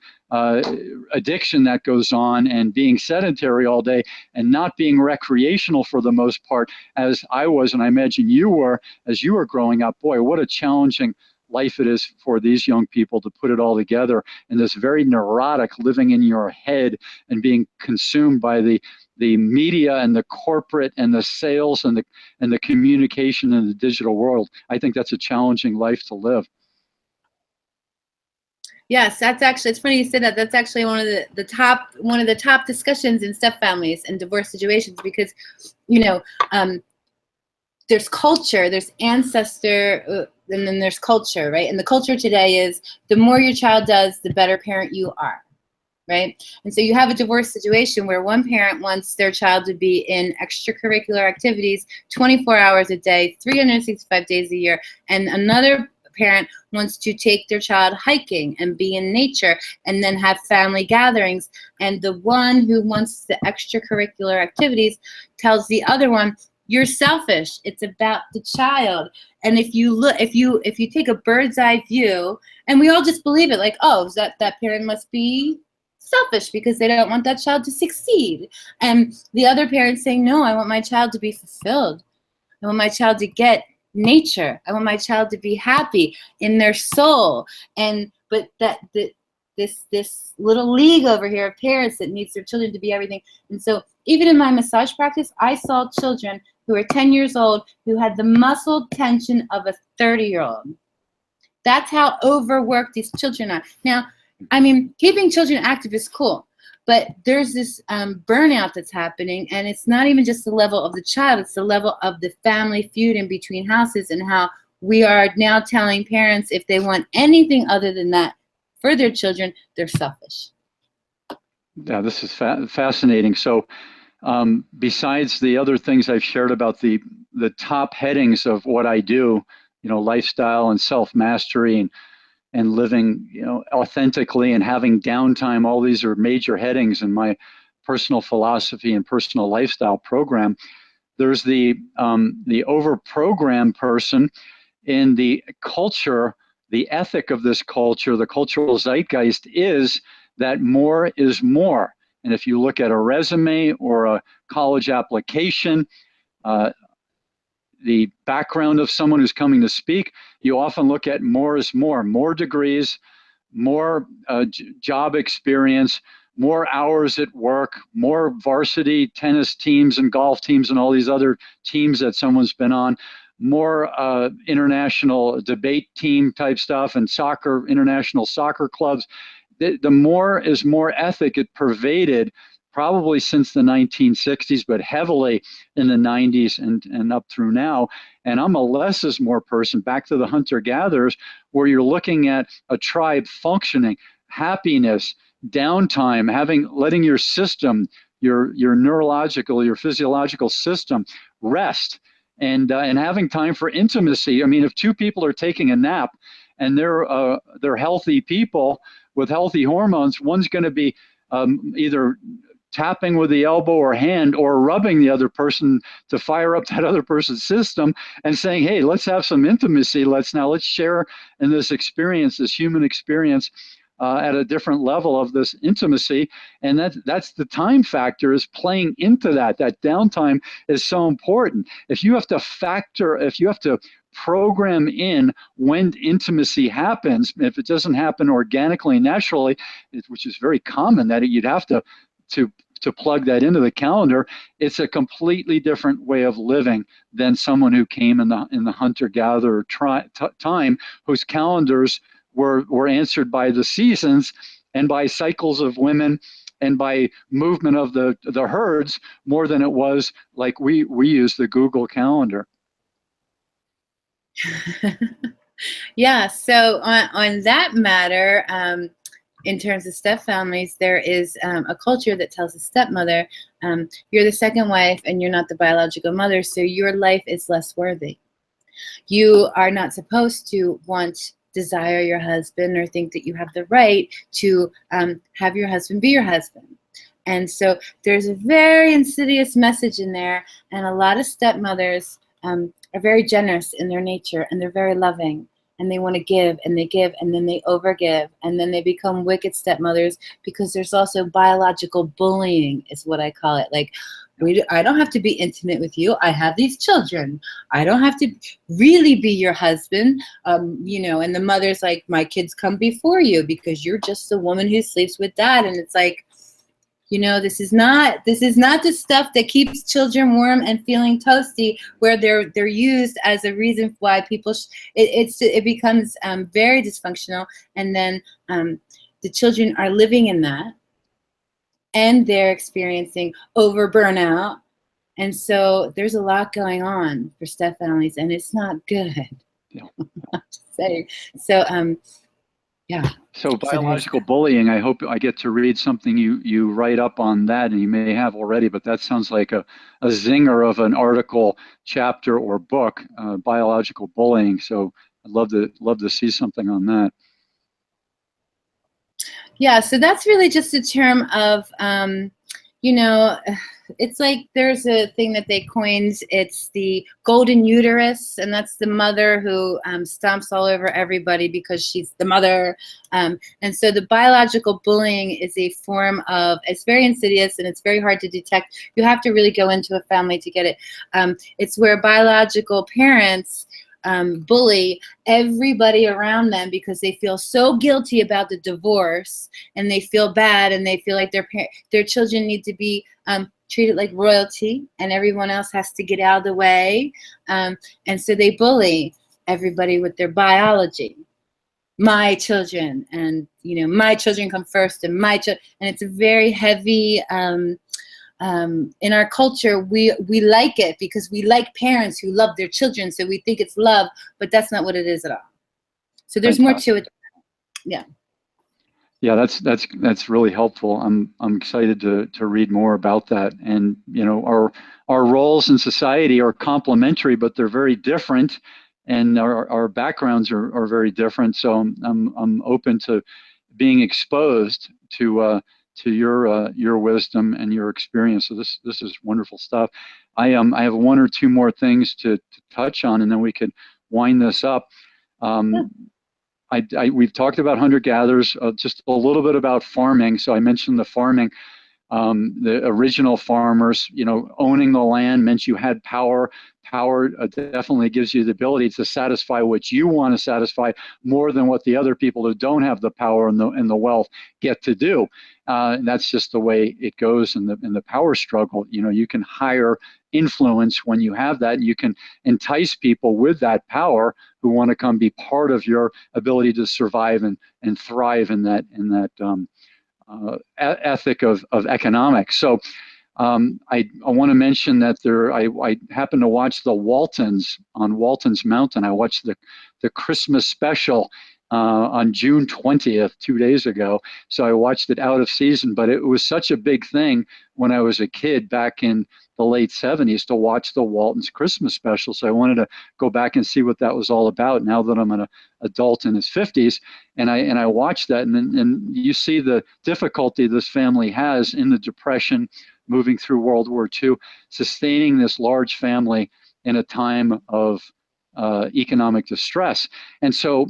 addiction that goes on, and being sedentary all day and not being recreational for the most part, as I was, and I imagine you were, as you were growing up? Boy, what a challenging life it is for these young people to put it all together in this very neurotic living in your head and being consumed by the media and the corporate and the sales and the communication in the digital world. I think that's a challenging life to live. Yes, that's actually, it's funny you said that. That's actually one of the top discussions in step families and divorce situations, because there's culture, there's ancestor, and then there's culture, right? And the culture today is the more your child does, the better parent you are, right? And so you have a divorce situation where one parent wants their child to be in extracurricular activities 24 hours a day, 365 days a year, and another parent wants to take their child hiking and be in nature and then have family gatherings. And the one who wants the extracurricular activities tells the other one, you're selfish. It's about the child. And if you take a bird's eye view, and we all just believe it, like, oh, that parent must be selfish because they don't want that child to succeed. And the other parent saying, no, I want my child to be fulfilled. I want my child to get nature. I want my child to be happy in their soul. But this little league over here of parents that needs their children to be everything. And so even in my massage practice, I saw children who were 10 years old who had the muscle tension of a 30-year-old. That's how overworked these children are. Now, I mean, keeping children active is cool, but there's this burnout that's happening, and it's not even just the level of the child, it's the level of the family feud in between houses, and how we are now telling parents if they want anything other than that for their children, they're selfish. Yeah, this is fascinating. So besides the other things I've shared about the top headings of what I do, lifestyle and self-mastery and living, authentically and having downtime, all these are major headings in my personal philosophy and personal lifestyle program. There's the overprogrammed person in the culture. The ethic of this culture, the cultural zeitgeist, is that more is more. And if you look at a resume or a college application, the background of someone who's coming to speak, you often look at more is more degrees, more job experience, more hours at work, more varsity tennis teams and golf teams and all these other teams that someone's been on, more international debate team type stuff, and soccer, international soccer clubs. The more is more ethic, it pervaded probably since the 1960s, but heavily in the 90s and up through now. And I'm a less is more person, back to the hunter-gatherers, where you're looking at a tribe functioning, happiness, downtime, letting your system, your neurological, your physiological system rest, and having time for intimacy. I mean, if two people are taking a nap and they're healthy people with healthy hormones, one's going to be either tapping with the elbow or hand, or rubbing the other person to fire up that other person's system and saying, hey, let's have some intimacy. Let's share in this experience, this human experience at a different level of this intimacy. And that's the time factor is playing into that. That downtime is so important. If you have to program in when intimacy happens, if it doesn't happen organically and naturally, which is very common that you'd have to plug that into the calendar, it's a completely different way of living than someone who came in the hunter-gatherer time, whose calendars were answered by the seasons and by cycles of women and by movement of the herds more than it was like we use the Google Calendar. Yeah, so on that matter, in terms of step families, there is a culture that tells a stepmother, you're the second wife and you're not the biological mother, so your life is less worthy. You are not supposed to desire your husband or think that you have the right to have your husband be your husband. And so there's a very insidious message in there, and a lot of stepmothers are very generous in their nature, and they're very loving. And they want to give, and then they overgive, and then they become wicked stepmothers, because there's also biological bullying, is what I call it. Like, I don't have to be intimate with you. I have these children. I don't have to really be your husband. And the mother's like, my kids come before you because you're just the woman who sleeps with dad. And it's like, this is not the stuff that keeps children warm and feeling toasty, where they're used as a reason why people it becomes very dysfunctional, and then the children are living in that, and they're experiencing over burnout, and so there's a lot going on for step families, and it's not good. Yeah. I'm just saying. So yeah. So biological bullying, I hope I get to read something you write up on that, and you may have already, but that sounds like a zinger of an article, chapter, or book, biological bullying. So I'd love to see something on that. Yeah, so that's really just a term of, it's like there's a thing that they coined. It's the golden uterus, and that's the mother who stomps all over everybody because she's the mother. And so the biological bullying is a form of, it's very insidious and it's very hard to detect. You have to really go into a family to get it. It's where biological parents bully everybody around them because they feel so guilty about the divorce, and they feel bad, and they feel like their children need to be treated like royalty, and everyone else has to get out of the way, and so they bully everybody with their biology. My children, and my children come first, and and it's a very heavy. In our culture, we like it because we like parents who love their children, so we think it's love, but that's not what it is at all. So there's more to it. Yeah. Yeah, that's really helpful. I'm excited to read more about that. And our roles in society are complementary, but they're very different, and our backgrounds are very different. So I'm open to being exposed to your wisdom and your experience. So this is wonderful stuff. I have one or two more things to touch on, and then we could wind this up. We've talked about hunter-gatherers, just a little bit about farming. So I mentioned the farming. The original farmers, owning the land meant you had power. Power definitely gives you the ability to satisfy what you want to satisfy more than what the other people who don't have the power and the wealth get to do. And that's just the way it goes in the power struggle. You can hire influence when you have that. You can entice people with that power who want to come be part of your ability to survive and thrive in that ethic of economics. So I want to mention that I happened to watch the Waltons on Walton's Mountain. I watched the Christmas special on June 20th, 2 days ago. So I watched it out of season, but it was such a big thing when I was a kid back in the late 70s to watch the Waltons Christmas special. So I wanted to go back and see what that was all about now that I'm an adult in his 50s. And I watched that, and you see the difficulty this family has in the Depression, moving through World War II, sustaining this large family in a time of economic distress. And so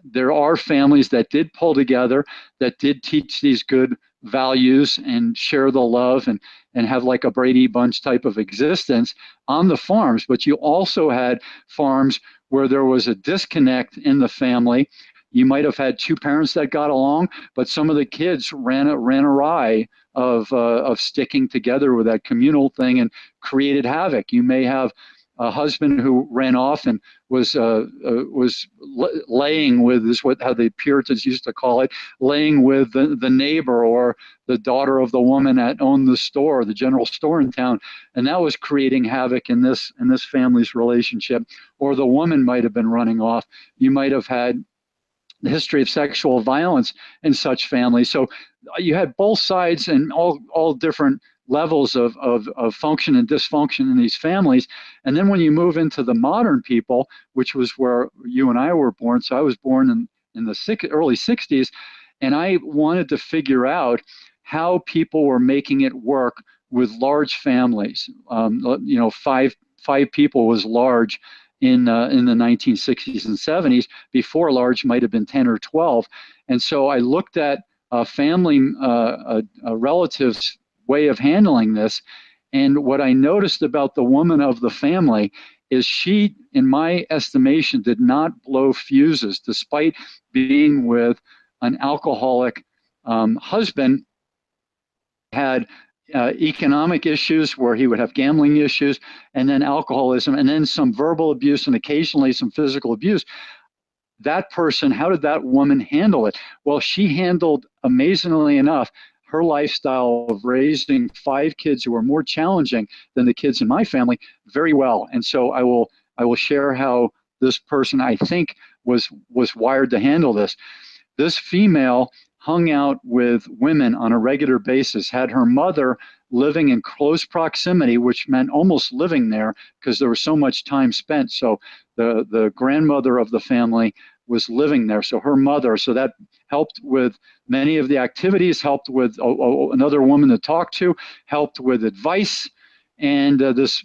there are families that did pull together, that did teach these good values and share the love and have like a Brady Bunch type of existence on the farms. But you also had farms where there was a disconnect in the family. You might have had two parents that got along, but some of the kids ran awry of sticking together with that communal thing and created havoc. You may have a husband who ran off and was laying with, is what how the Puritans used to call it, laying with the neighbor or the daughter of the woman that owned the store, the general store in town, and that was creating havoc in this family's relationship. Or the woman might have been running off. You might have had the history of sexual violence in such families. So you had both sides and all different levels of function and dysfunction in these families. And then when you move into the modern people, which was where you and I were born, so I was born in the early 60s, and I wanted to figure out how people were making it work with large families. Five people was large in the 1960s and 70s. Before large might have been 10 or 12. And so I looked at family relatives' way of handling this. And what I noticed about the woman of the family is she, in my estimation, did not blow fuses despite being with an alcoholic husband. Had economic issues where he would have gambling issues, and then alcoholism, and then some verbal abuse, and occasionally some physical abuse. That person, how did that woman handle it? Well, she handled, amazingly enough, her lifestyle of raising 5 kids who were more challenging than the kids in my family very well. And so I will share how this person, I think, was wired to handle this. This female hung out with women on a regular basis, had her mother living in close proximity, which meant almost living there because there was so much time spent. So the grandmother of the family was living there. So her mother, so that helped with many of the activities, helped with another woman to talk to, helped with advice. And this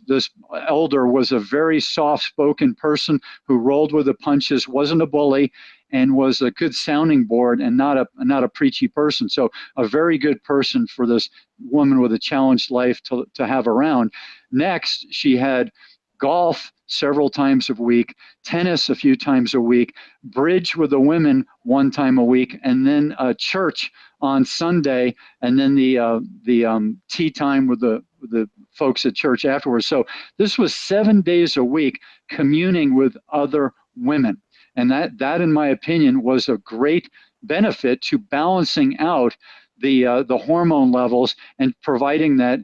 elder was a very soft-spoken person who rolled with the punches, wasn't a bully, and was a good sounding board and not a preachy person. So a very good person for this woman with a challenged life to have around. Next, she had golf several times a week, tennis a few times a week, bridge with the women one time a week, and then church on Sunday, and then the tea time with the folks at church afterwards. So this was 7 days a week communing with other women. And that, in my opinion, was a great benefit to balancing out the hormone levels and providing that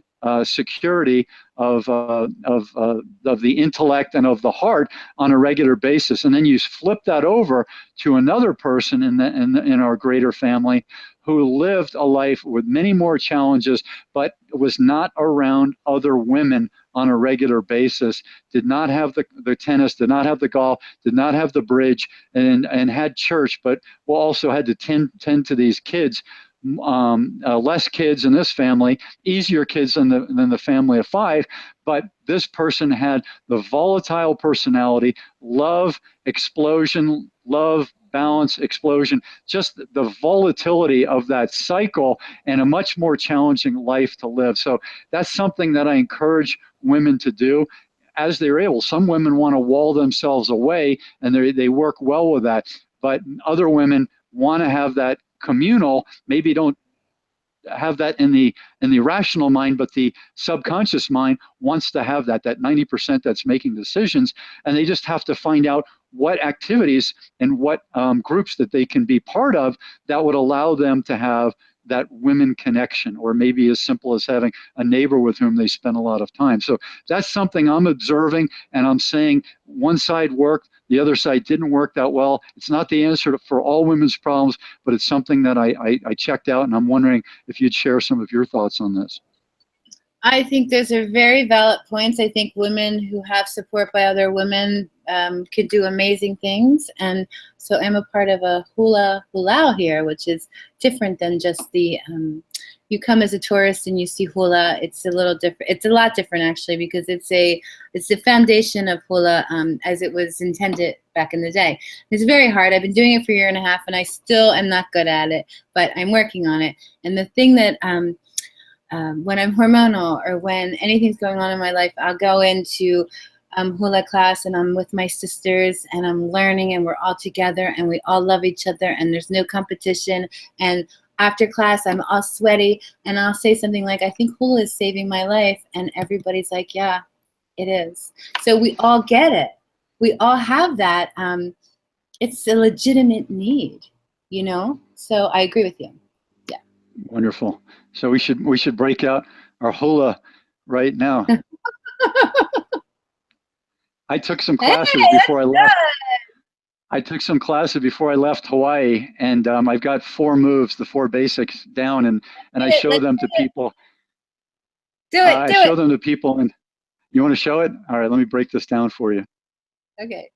security of the intellect and of the heart on a regular basis. And then you flip that over to another person in our greater family who lived a life with many more challenges, but was not around other women on a regular basis, did not have the tennis, did not have the golf, did not have the bridge, and had church, but also had to tend to these kids. Less kids in this family, easier kids than the family of 5, but this person had the volatile personality, love, explosion, love, balance, explosion, just the volatility of that cycle and a much more challenging life to live. So that's something that I encourage women to do as they're able. Some women want to wall themselves away and they work well with that, but other women want to have that communal, maybe don't have that in the rational mind, but the subconscious mind wants to have that 90% that's making decisions, and they just have to find out what activities and what groups that they can be part of that would allow them to have that women connection, or maybe as simple as having a neighbor with whom they spend a lot of time. So that's something I'm observing, and I'm saying one side worked, the other side didn't work that well. It's not the answer for all women's problems, but it's something that I checked out, and I'm wondering if you'd share some of your thoughts on this. I think those are very valid points. I think women who have support by other women can do amazing things. And so I'm a part of a Hula here, which is different than just the, you come as a tourist and you see Hula, it's a little different. It's a lot different actually, because it's the foundation of Hula as it was intended back in the day. It's very hard. I've been doing it for a year and a half, and I still am not good at it, but I'm working on it. And the thing that when I'm hormonal or when anything's going on in my life, I'll go into Hula class and I'm with my sisters and I'm learning and we're all together and we all love each other and there's no competition. And after class, I'm all sweaty and I'll say something like, I think Hula is saving my life. And everybody's like, yeah, it is. So we all get it. We all have that. It's a legitimate need, you know? So I agree with you. Yeah. Wonderful. So we should break out our Hula right now. I took some classes before I left. I took some classes before I left Hawaii, and I've got 4 moves, the 4 basics down, and I show them to people. I show them to people, and you want to show it? All right, let me break this down for you. Okay.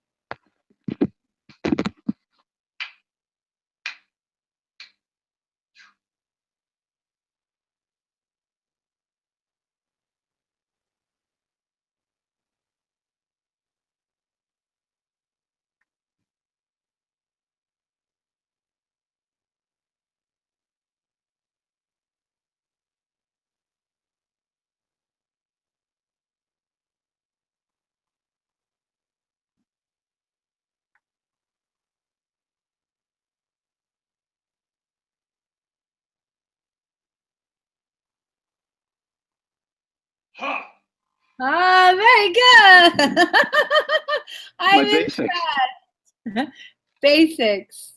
Ah, very good. My basics. Basics.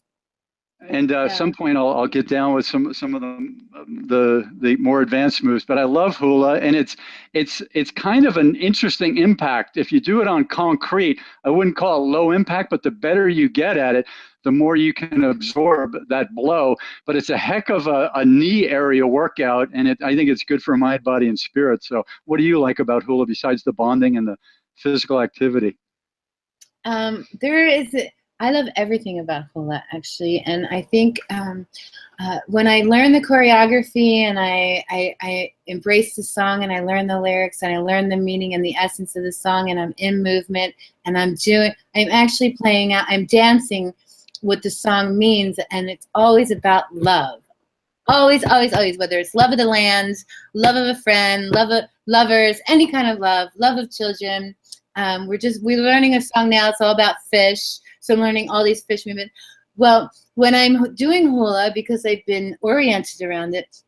And at some point, I'll get down with some of the more advanced moves. But I love Hula, and it's kind of an interesting impact. If you do it on concrete, I wouldn't call it low impact, but the better you get at it, the more you can absorb that blow. But it's a heck of a knee area workout, and I think it's good for mind, body, and spirit. So what do you like about Hula besides the bonding and the physical activity? I love everything about Hula, actually. And I think when I learn the choreography and I embrace the song and I learn the lyrics and I learn the meaning and the essence of the song and I'm in movement and I'm actually playing out, I'm dancing what the song means, and it's always about love. Always, always, always, whether it's love of the land, love of a friend, love of lovers, any kind of love of children. We're learning a song now. It's all about fish. So I'm learning all these fish movements. Well, when I'm doing Hula, because I've been oriented around it,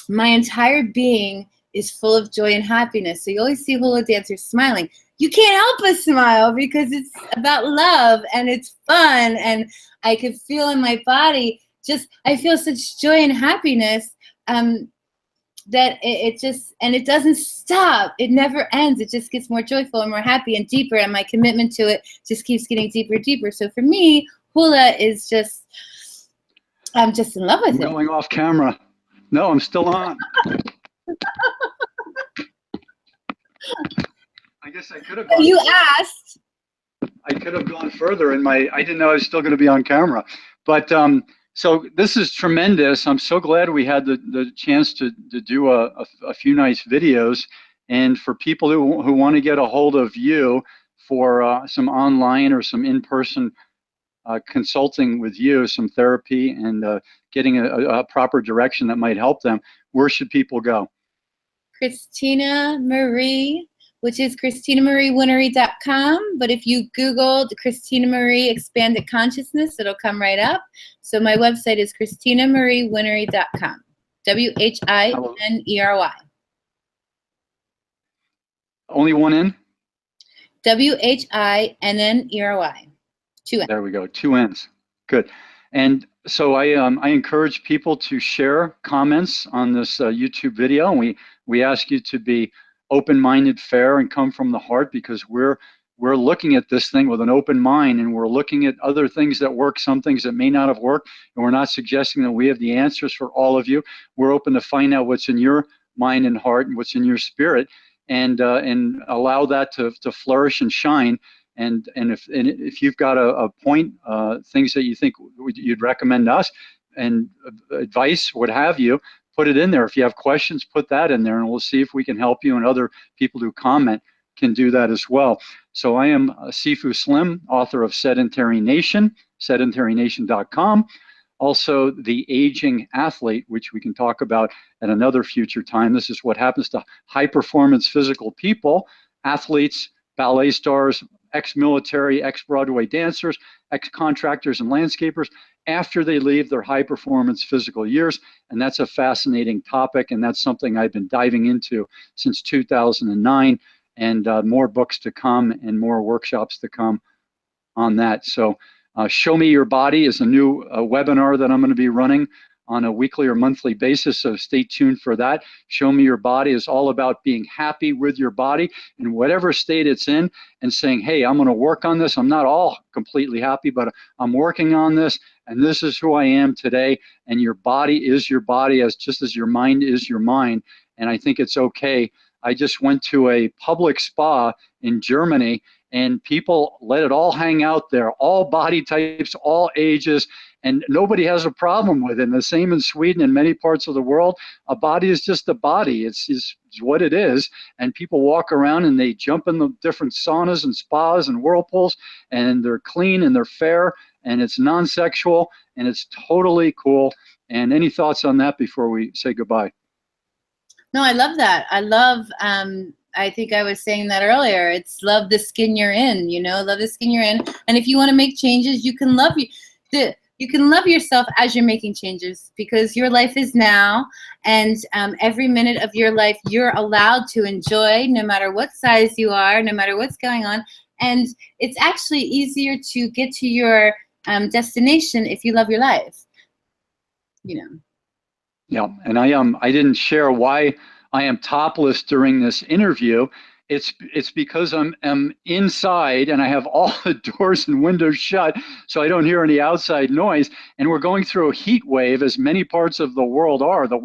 my entire being is full of joy and happiness. So you always see Hula dancers smiling. You can't help but smile because it's about love and it's fun. And I could feel in my body, I feel such joy and happiness that it doesn't stop. It never ends. It just gets more joyful and more happy and deeper. And my commitment to it just keeps getting deeper and deeper. So for me, Hula is I'm just in love with it. I'm going off camera. No, I'm still on. I guess I could have gone. You asked. I could have gone further I didn't know I was still going to be on camera. But so this is tremendous. I'm so glad we had the chance to do a few nice videos. And for people who want to get a hold of you for some online or some in-person consulting with you, some therapy and getting a proper direction that might help them, where should people go? Christina Marie, which is ChristinaMarieWinery.com. But if you Google Christina Marie Expanded Consciousness, it'll come right up. So my website is ChristinaMarieWinery.com. WHINERY. Only one N? WHINNERY. 2 N's. There we go, 2 N's. Good. And so I encourage people to share comments on this YouTube video. And we ask you to be open-minded, fair, and come from the heart, because we're looking at this thing with an open mind, and we're looking at other things that work, some things that may not have worked, and we're not suggesting that we have the answers for all of you. We're open to find out what's in your mind and heart and what's in your spirit, and allow that to flourish and shine. And if you've got a point, things that you think you'd recommend us, and advice, what have you, put it in there. If you have questions, put that in there, and we'll see if we can help you, and other people who comment can do that as well. So I am Sifu Slim, author of Sedentary Nation, sedentarynation.com. Also, The Aging Athlete, which we can talk about at another future time. This is what happens to high-performance physical people, athletes, ballet stars, ex-military, ex-Broadway dancers, ex-contractors and landscapers after they leave their high-performance physical years. And that's a fascinating topic, and that's something I've been diving into since 2009, and more books to come and more workshops to come on that. So Show Me Your Body is a new webinar that I'm going to be running on a weekly or monthly basis, so stay tuned for that. Show Me Your Body is all about being happy with your body in whatever state it's in, and saying, hey, I'm going to work on this. I'm not all completely happy, but I'm working on this, and this is who I am today. And your body is your body, just as your mind is your mind. And I think it's okay. I just went to a public spa in Germany, and people let it all hang out there, all body types, all ages, and nobody has a problem with it. And the same in Sweden and many parts of the world. A body is just a body. It's what it is. And people walk around and they jump in the different saunas and spas and whirlpools, and they're clean and they're fair, and it's non-sexual, and it's totally cool. And any thoughts on that before we say goodbye? No, I love that. I love, I think I was saying that earlier. It's love the skin you're in, love the skin you're in. And if you want to make changes, you can love you can love yourself as you're making changes, because your life is now, and every minute of your life you're allowed to enjoy, no matter what size you are, no matter what's going on. And it's actually easier to get to your destination if you love your life, Yeah, and I didn't share why I am topless during this interview. It's because I'm inside and I have all the doors and windows shut, so I don't hear any outside noise. And we're going through a heat wave, as many parts of the world are. The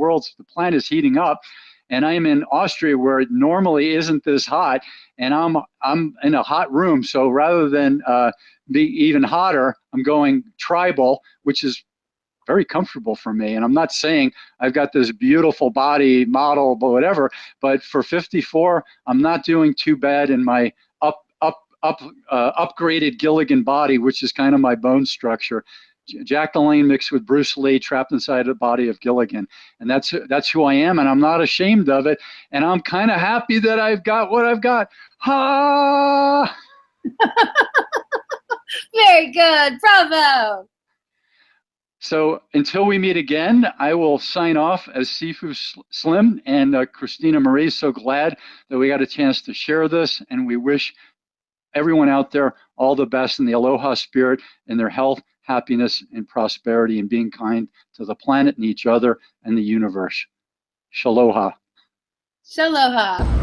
planet is heating up, and I am in Austria, where it normally isn't this hot, and I'm in a hot room. So rather than be even hotter, I'm going tribal, which is very comfortable for me. And I'm not saying I've got this beautiful body model, but whatever. But for 54, I'm not doing too bad in my upgraded Gilligan body, which is kind of my bone structure. Jack LaLanne mixed with Bruce Lee, trapped inside the body of Gilligan. And that's who I am, and I'm not ashamed of it. And I'm kind of happy that I've got what I've got. Ha! Very good. Bravo. So until we meet again, I will sign off as Sifu Slim, and Christina Marie. So glad that we got a chance to share this, and we wish everyone out there all the best in the aloha spirit, in their health, happiness, and prosperity, and being kind to the planet and each other and the universe. Shaloha. Shaloha.